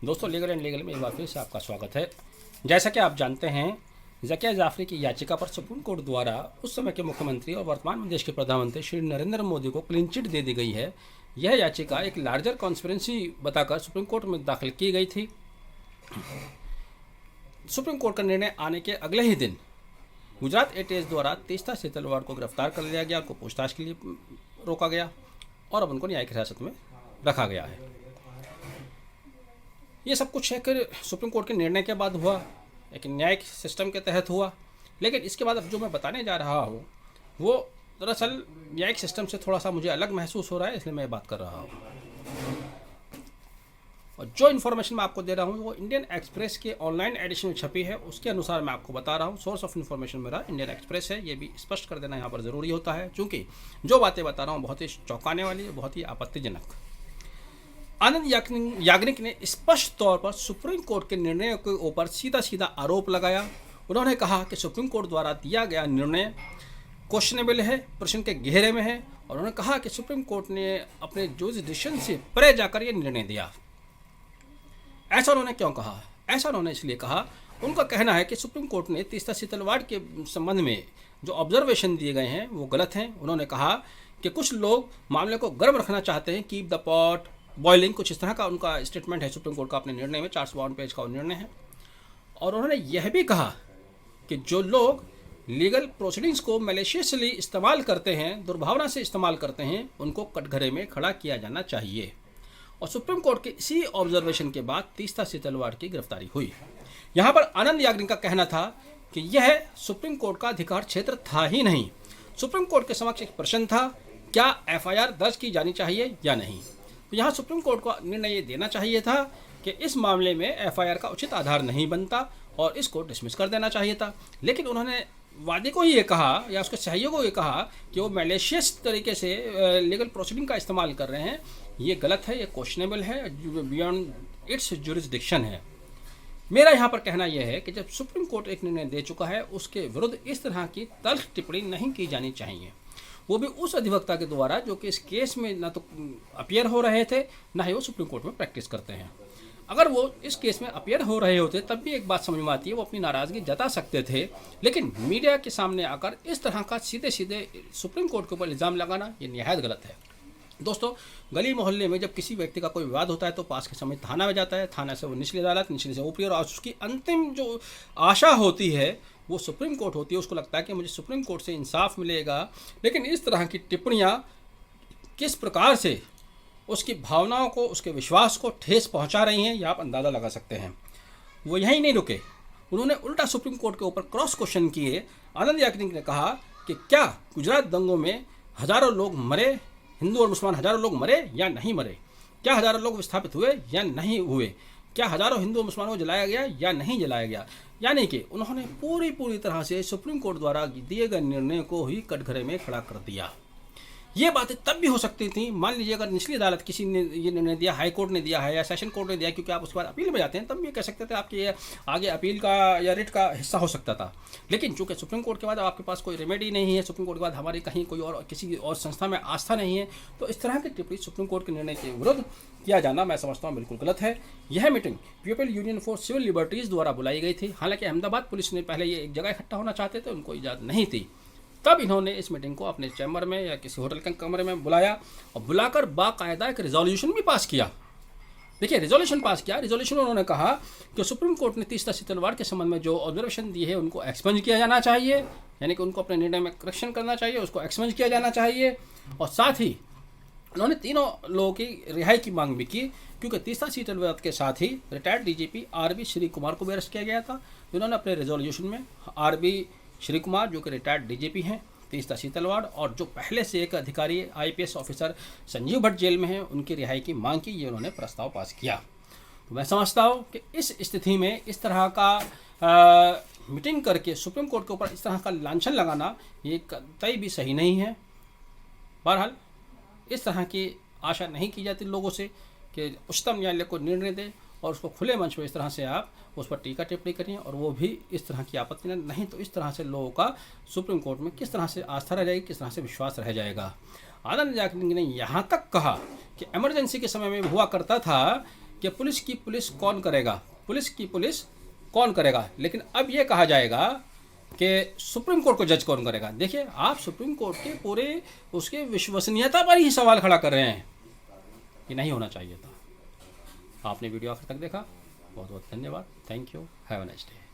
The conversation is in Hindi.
दोस्तों लीगल एंड लीगल में एक बार फिर से आपका स्वागत है। जैसा कि आप जानते हैं, ज़किया जाफरी की याचिका पर सुप्रीम कोर्ट द्वारा उस समय के मुख्यमंत्री और वर्तमान में देश के प्रधानमंत्री श्री नरेंद्र मोदी को क्लीन चिट दे दी गई है। यह याचिका एक लार्जर कॉन्स्पिरेंसी बताकर सुप्रीम कोर्ट में दाखिल की गई थी। सुप्रीम कोर्ट का निर्णय आने के अगले ही दिन गुजरात एटीएस द्वारा तीस्ता सीतलवाड़ को गिरफ्तार कर लिया गया, उनको पूछताछ के लिए रोका गया और अब उनको न्यायिक हिरासत में रखा गया है। ये सब कुछ एक सुप्रीम कोर्ट के निर्णय के बाद हुआ, एक न्यायिक सिस्टम के तहत हुआ। लेकिन इसके बाद अब जो मैं बताने जा रहा हूँ वो दरअसल न्यायिक सिस्टम से थोड़ा सा मुझे अलग महसूस हो रहा है, इसलिए मैं बात कर रहा हूँ। और जो इन्फॉर्मेशन मैं आपको दे रहा हूँ वो इंडियन एक्सप्रेस के ऑनलाइन एडिशन में छपी है, उसके अनुसार मैं आपको बता रहा हूँ। सोर्स ऑफ इन्फॉर्मेशन मेरा इंडियन एक्सप्रेस है, ये भी स्पष्ट कर देना यहाँ पर ज़रूरी होता है, क्योंकि जो बातें बता रहा हूँ बहुत ही चौंकाने वाली है, बहुत ही आपत्तिजनक। आनंद याग्निक ने स्पष्ट तौर पर सुप्रीम कोर्ट के निर्णय के ऊपर सीधा सीधा आरोप लगाया। उन्होंने कहा कि सुप्रीम कोर्ट द्वारा दिया गया निर्णय क्वेश्चनेबल है, प्रश्न के घेरे में है, और उन्होंने कहा कि सुप्रीम कोर्ट ने अपने जुरिसडिक्शन से परे जाकर यह निर्णय दिया। ऐसा उन्होंने क्यों कहा? ऐसा उन्होंने इसलिए कहा, उनका कहना है कि सुप्रीम कोर्ट ने तीस्ता सीतलवाड़ के संबंध में जो ऑब्जर्वेशन दिए गए हैं वो गलत हैं। उन्होंने कहा कि कुछ लोग मामले को गर्म रखना चाहते हैं, कीप द पॉट बॉइलिंग, कुछ इस तरह का उनका स्टेटमेंट है सुप्रीम कोर्ट का अपने निर्णय में। 452 पेज का निर्णय है। और उन्होंने यह भी कहा कि जो लोग लीगल प्रोसीडिंग्स को मैलिशियसली इस्तेमाल करते हैं, दुर्भावना से इस्तेमाल करते हैं, उनको कटघरे में खड़ा किया जाना चाहिए। और सुप्रीम कोर्ट के इसी ऑब्जर्वेशन के बाद तीस्ता सीतलवाड़ की गिरफ्तारी हुई। यहाँ पर आनंद याग्निक का कहना था कि यह सुप्रीम कोर्ट का अधिकार क्षेत्र था ही नहीं। सुप्रीम कोर्ट के समक्ष एक प्रश्न था, क्या एफआईआर दर्ज की जानी चाहिए या नहीं। तो यहाँ सुप्रीम कोर्ट को निर्णय ये देना चाहिए था कि इस मामले में एफआईआर का उचित आधार नहीं बनता और इसको डिसमिस कर देना चाहिए था। लेकिन उन्होंने वादी को ही ये कहा या उसके सहयोगी को ये कहा कि वो मैलिशियस तरीके से लीगल प्रोसीडिंग का इस्तेमाल कर रहे हैं। ये गलत है, ये क्वेश्चनेबल है, बियॉन्ड इट्स जुरिसडिक्शन है। मेरा यहाँ पर कहना यह है कि जब सुप्रीम कोर्ट एक निर्णय दे चुका है, उसके विरुद्ध इस तरह की तल्ख टिप्पणी नहीं की जानी चाहिए, वो भी उस अधिवक्ता के द्वारा जो कि इस केस में ना तो अपीयर हो रहे थे, ना ही वो सुप्रीम कोर्ट में प्रैक्टिस करते हैं। अगर वो इस केस में अपीयर हो रहे होते तब भी एक बात समझ में आती है, वो अपनी नाराज़गी जता सकते थे। लेकिन मीडिया के सामने आकर इस तरह का सीधे सीधे सुप्रीम कोर्ट के ऊपर इल्ज़ाम लगाना ये निहायत गलत है। दोस्तों, गली मोहल्ले में जब किसी व्यक्ति का कोई विवाद होता है तो पास के समय थाना में जाता है, थाना से वो निचली अदालत, निचली से ऊपरी, और उसकी अंतिम जो आशा होती है वो सुप्रीम कोर्ट होती है। उसको लगता है कि मुझे सुप्रीम कोर्ट से इंसाफ मिलेगा। लेकिन इस तरह की टिप्पणियाँ किस प्रकार से उसकी भावनाओं को, उसके विश्वास को ठेस पहुंचा रही हैं, यह आप अंदाज़ा लगा सकते हैं। वो यहीं नहीं रुके, उन्होंने उल्टा सुप्रीम कोर्ट के ऊपर क्रॉस क्वेश्चन किए। आनंद याग्निक ने कहा कि क्या गुजरात दंगों में हज़ारों लोग मरे, हिंदू और मुसलमान हज़ारों लोग मरे या नहीं मरे? क्या हज़ारों लोग विस्थापित हुए या नहीं हुए? क्या हज़ारों हिंदू और मुसलमानों को जलाया गया या नहीं जलाया गया? यानी कि उन्होंने पूरी तरह से सुप्रीम कोर्ट द्वारा दिए गए निर्णय को ही कटघरे में खड़ा कर दिया। ये बातें तब भी हो सकती थी, मान लीजिए अगर निचली अदालत किसी ने ये निर्णय दिया, हाई कोर्ट ने दिया है या सेशन कोर्ट ने दिया, क्योंकि आप उसके बाद अपील में जाते हैं, तब भी कह सकते थे आपके ये आगे अपील का या रिट का हिस्सा हो सकता था। लेकिन चूंकि सुप्रीम कोर्ट के बाद आपके पास कोई रेमेडी नहीं है, सुप्रीम कोर्ट के बाद हमारी कहीं कोई और किसी और संस्था में आस्था नहीं है, तो इस तरह की टिप्पणी सुप्रीम कोर्ट के निर्णय के विरुद्ध किया जाना मैं समझता हूँ बिल्कुल गलत है। यह meeting people union for civil liberties द्वारा बुलाई गई थी। हालांकि अहमदाबाद पुलिस ने पहले ये एक जगह इकट्ठा होना चाहते थे, उनको इजाज़त नहीं थी। तब इन्होंने इस मीटिंग को अपने चैम्बर में या किसी होटल के कमरे में बुलाया और बुलाकर बाकायदा एक रिजोल्यूशन भी पास किया। देखिए, रिजोल्यूशन पास किया। रिजोल्यूशन में उन्होंने कहा कि सुप्रीम कोर्ट ने तीस्ता सीतलवाड़ के संबंध में जो ऑब्जर्वेशन दी है उनको एक्सपंज किया जाना चाहिए, यानी कि उनको अपने निर्णय में करेक्शन करना चाहिए, उसको एक्सपंज किया जाना चाहिए। और साथ ही उन्होंने तीनों लोगों की रिहाई की मांग भी की, क्योंकि तीस्ता सीतलवाड़ के साथ ही retired DGP RB Sreekumar को भी अरेस्ट किया गया था। उन्होंने अपने रिजोल्यूशन में आरबी श्री कुमार, जो कि रिटायर्ड डीजीपी हैं तीस्ता सीतलवाड़, और जो पहले से एक अधिकारी IPS officer Sanjiv Bhatt jail में हैं, उनकी रिहाई की मांग की। ये उन्होंने प्रस्ताव पास किया। तो मैं समझता हूँ कि इस स्थिति में इस तरह का मीटिंग करके सुप्रीम कोर्ट के ऊपर इस तरह का लांछन लगाना ये कतई भी सही नहीं है। बहरहाल इस तरह की आशा नहीं की जाती लोगों से कि उच्चतम न्यायालय को निर्णय दे और उसको खुले मंच पर इस तरह से आप उस पर टीका टिप्पणी करिए, और वो भी इस तरह की आपत्ति नहीं तो इस तरह से लोगों का सुप्रीम कोर्ट में किस तरह से आस्था रह जाएगी, किस तरह से विश्वास रह जाएगा। आनंद याग्निक ने यहाँ तक कहा कि इमरजेंसी के समय में हुआ करता था कि कि पुलिस की पुलिस कौन करेगा, पुलिस की पुलिस कौन करेगा, लेकिन अब ये कहा जाएगा कि सुप्रीम कोर्ट को जज कौन करेगा। देखिए, आप सुप्रीम कोर्ट के पूरे उसके विश्वसनीयता पर ही सवाल खड़ा कर रहे हैं। ये नहीं होना चाहिए था। आपने वीडियो आखिर तक देखा, बहुत बहुत धन्यवाद। Thank you, have a nice day.